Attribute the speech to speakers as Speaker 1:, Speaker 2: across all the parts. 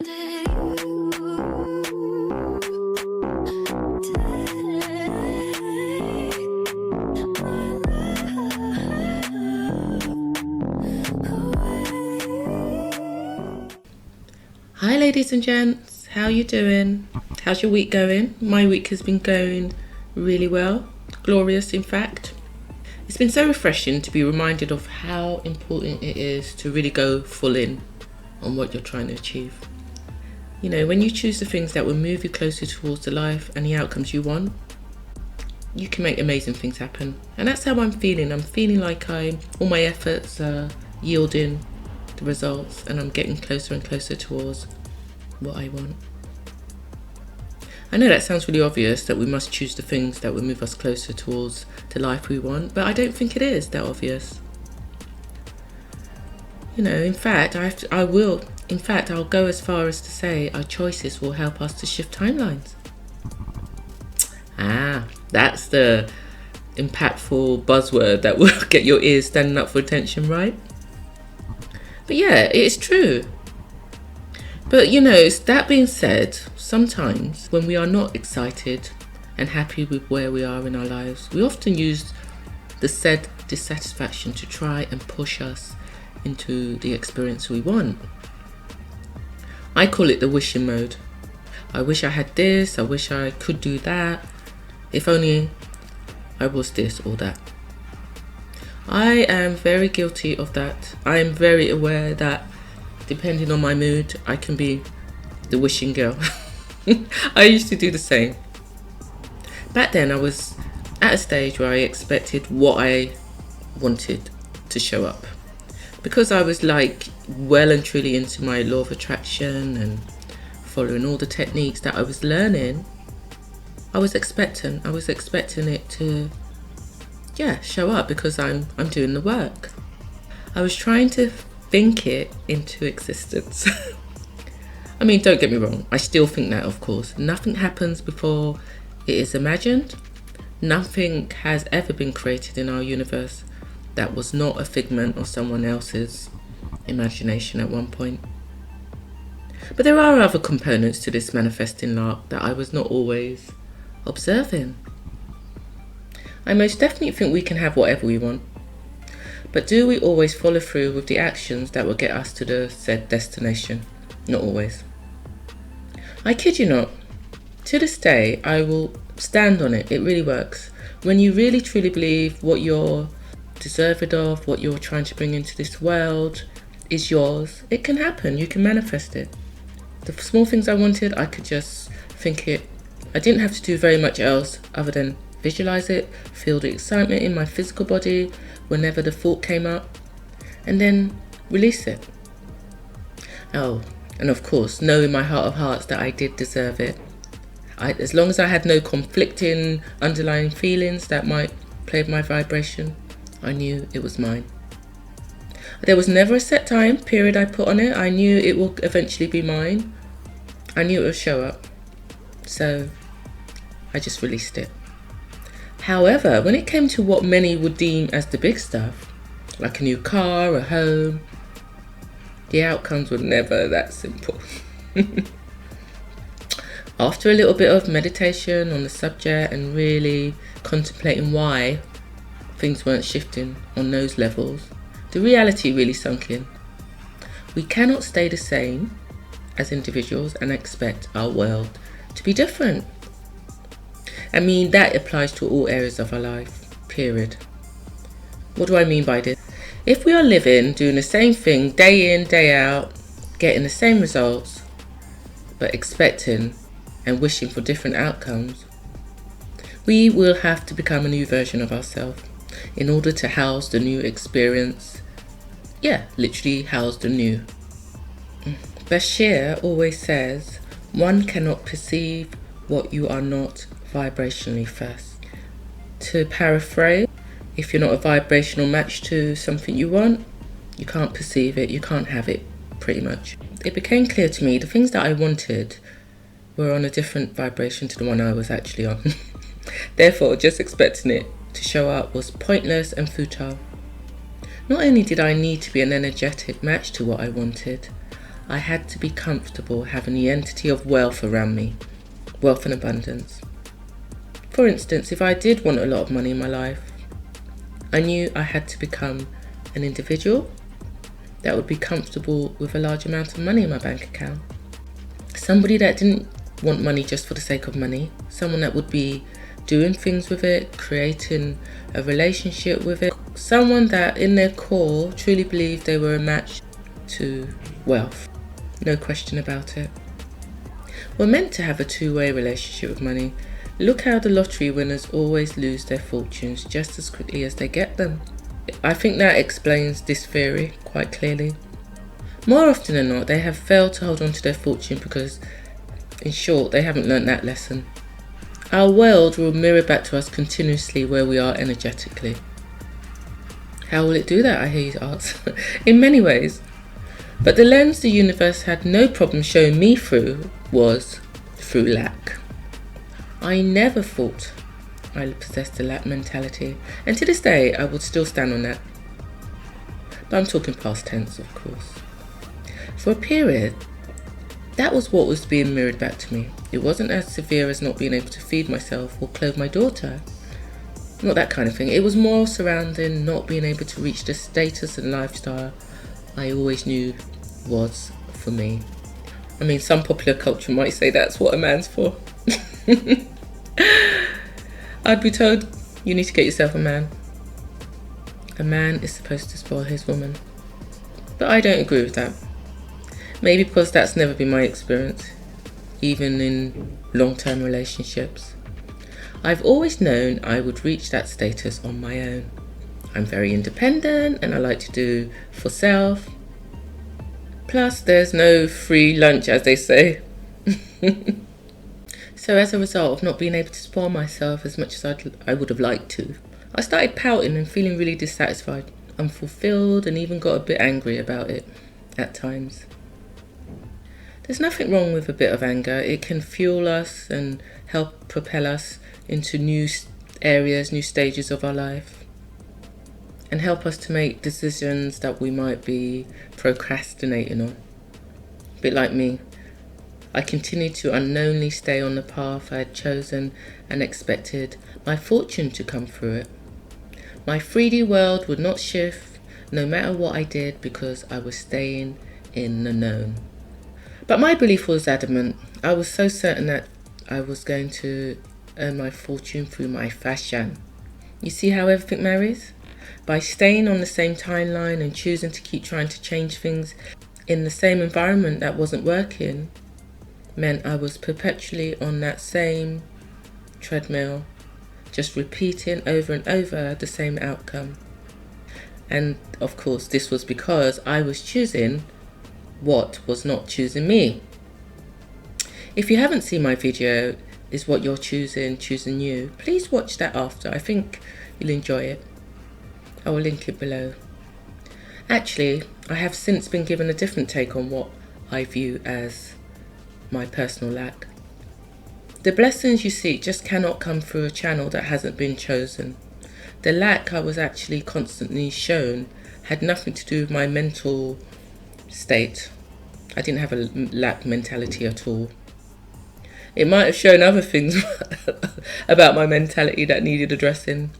Speaker 1: Hi ladies and gents, how you doing? How's your week going? My week has been going really well, glorious in fact. It's been so refreshing to be reminded of how important it is to really go full in on what you're trying to achieve. You know, when you choose the things that will move you closer towards the life and the outcomes you want, you can make amazing things happen. And that's how I'm feeling. I'm feeling like all my efforts are yielding the results and I'm getting closer and closer towards what I want. I know that sounds really obvious, that we must choose the things that will move us closer towards the life we want, but I don't think it is that obvious. You know, in fact, I'll go as far as to say our choices will help us to shift timelines. That's the impactful buzzword that will get your ears standing up for attention, right? But yeah, it's true. But you know, that being said, sometimes when we are not excited and happy with where we are in our lives, we often use the said dissatisfaction to try and push us into the experience we want. I call it the wishing mode. I wish I had this, I wish I could do that. If only I was this or that. I am very guilty of that. I am very aware that depending on my mood, I can be the wishing girl. I used to do the same. Back then I was at a stage where I expected what I wanted to show up. Because I was like well and truly into my law of attraction and following all the techniques that I was learning, I was expecting it to show up because I'm doing the work. I was trying to think it into existence. I mean, don't get me wrong, I still think that, of course. Nothing happens before it is imagined. Nothing has ever been created in our universe that was not a figment of someone else's imagination at one point. But there are other components to this manifesting lark that I was not always observing. I most definitely think we can have whatever we want. But do we always follow through with the actions that will get us to the said destination? Not always. I kid you not. To this day, I will stand on it. It really works. When you really truly believe what you're deserved of, what you're trying to bring into this world is yours, it can happen. You can manifest it. The small things I wanted, I could just think it. I didn't have to do very much else other than visualize it, feel the excitement in my physical body whenever the thought came up, and then release it. Oh, and of course, know in my heart of hearts that I did deserve it. As long as I had no conflicting underlying feelings that might play with my vibration, I knew it was mine. There was never a set time period I put on it. I knew it will eventually be mine. I knew it would show up. So I just released it. However, when it came to what many would deem as the big stuff, like a new car, a home, the outcomes were never that simple. After a little bit of meditation on the subject and really contemplating why things weren't shifting on those levels, the reality really sunk in. We cannot stay the same as individuals and expect our world to be different. I mean, that applies to all areas of our life, period. What do I mean by this? If we are living, doing the same thing day in, day out, getting the same results, but expecting and wishing for different outcomes, we will have to become a new version of ourselves in order to house the new experience. Yeah, literally house the new. Bashir always says, one cannot perceive what you are not vibrationally first. To paraphrase, if you're not a vibrational match to something you want, you can't perceive it, you can't have it, pretty much. It became clear to me the things that I wanted were on a different vibration to the one I was actually on. Therefore, just expecting it to show up was pointless and futile. Not only did I need to be an energetic match to what I wanted, I had to be comfortable having the entity of wealth around me, wealth and abundance. For instance, if I did want a lot of money in my life, I knew I had to become an individual that would be comfortable with a large amount of money in my bank account. Somebody that didn't want money just for the sake of money, someone that would be doing things with it, creating a relationship with it, someone that in their core truly believed they were a match to wealth. No question about it. We're meant to have a two-way relationship with money. Look how the lottery winners always lose their fortunes just as quickly as they get them. I think that explains this theory quite clearly. More often than not, they have failed to hold on to their fortune because, in short, they haven't learnt that lesson. Our world will mirror back to us continuously where we are energetically. How will it do that, I hear you ask? In many ways. But the lens the universe had no problem showing me through was through lack. I never thought I possessed a lack mentality, and to this day I would still stand on that. But I'm talking past tense, of course. For a period, that was what was being mirrored back to me. It wasn't as severe as not being able to feed myself or clothe my daughter. Not that kind of thing. It was more surrounding not being able to reach the status and lifestyle I always knew was for me. I mean, some popular culture might say that's what a man's for. I'd be told, you need to get yourself a man. A man is supposed to spoil his woman. But I don't agree with that. Maybe because that's never been my experience, even in long-term relationships. I've always known I would reach that status on my own. I'm very independent and I like to do for self. Plus, there's no free lunch, as they say. So as a result of not being able to spoil myself as much as I would have liked to, I started pouting and feeling really dissatisfied, unfulfilled, and even got a bit angry about it at times. There's nothing wrong with a bit of anger. It can fuel us and help propel us into new areas, new stages of our life, and help us to make decisions that we might be procrastinating on. A bit like me. I continued to unknowingly stay on the path I had chosen and expected my fortune to come through it. My 3D world would not shift no matter what I did because I was staying in the known. But my belief was adamant. I was so certain that I was going to earn my fortune through my fashion. You see how everything marries? By staying on the same timeline and choosing to keep trying to change things in the same environment that wasn't working, meant I was perpetually on that same treadmill, just repeating over and over the same outcome. And of course, this was because I was choosing what was not choosing me. If you haven't seen my video, Is What You're Choosing You, please watch that after. I think you'll enjoy it. I will link it below. Actually, I have since been given a different take on what I view as my personal lack. The blessings you seek just cannot come through a channel that hasn't been chosen. The lack I was actually constantly shown had nothing to do with my mental state. I didn't have a lack mentality at all. It might have shown other things about my mentality that needed addressing,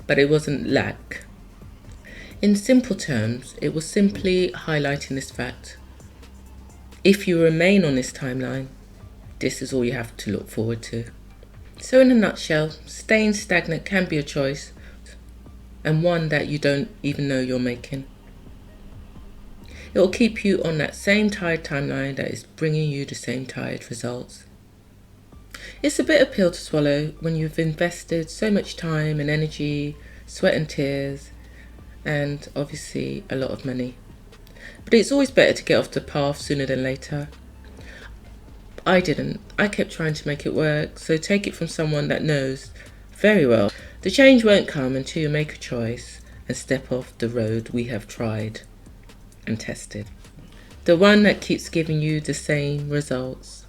Speaker 1: but it wasn't lack. In simple terms, it was simply highlighting this fact. If you remain on this timeline, this is all you have to look forward to. So in a nutshell, staying stagnant can be a choice, and one that you don't even know you're making. It will keep you on that same tired timeline that is bringing you the same tired results. It's a bitter pill to swallow when you've invested so much time and energy, sweat and tears, and obviously a lot of money. But it's always better to get off the path sooner than later. I didn't. I kept trying to make it work, so take it from someone that knows very well the change won't come until you make a choice and step off the road we have tried and tested. The one that keeps giving you the same results.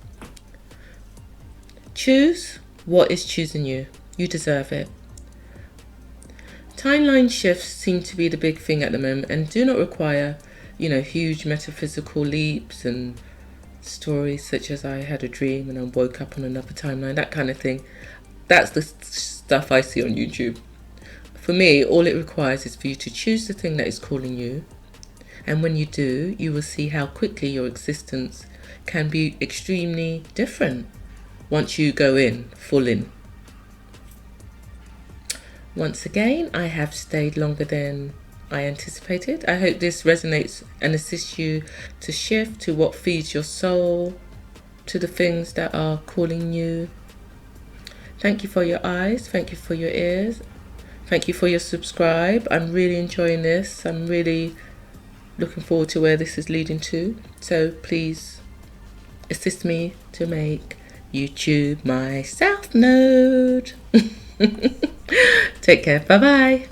Speaker 1: Choose what is choosing you. You deserve it. Timeline shifts seem to be the big thing at the moment and do not require huge metaphysical leaps and stories such as I had a dream and I woke up on another timeline, that kind of thing. That's the stuff I see on YouTube. For me, all it requires is for you to choose the thing that is calling you. And when you do, you will see how quickly your existence can be extremely different once you go in, full in. Once again, I have stayed longer than I anticipated. I hope this resonates and assists you to shift to what feeds your soul, to the things that are calling you. Thank you for your eyes. Thank you for your ears. Thank you for your subscribe. I'm really enjoying this. I'm really looking forward to where this is leading to. So please assist me to make YouTube my south node. Take care. Bye bye.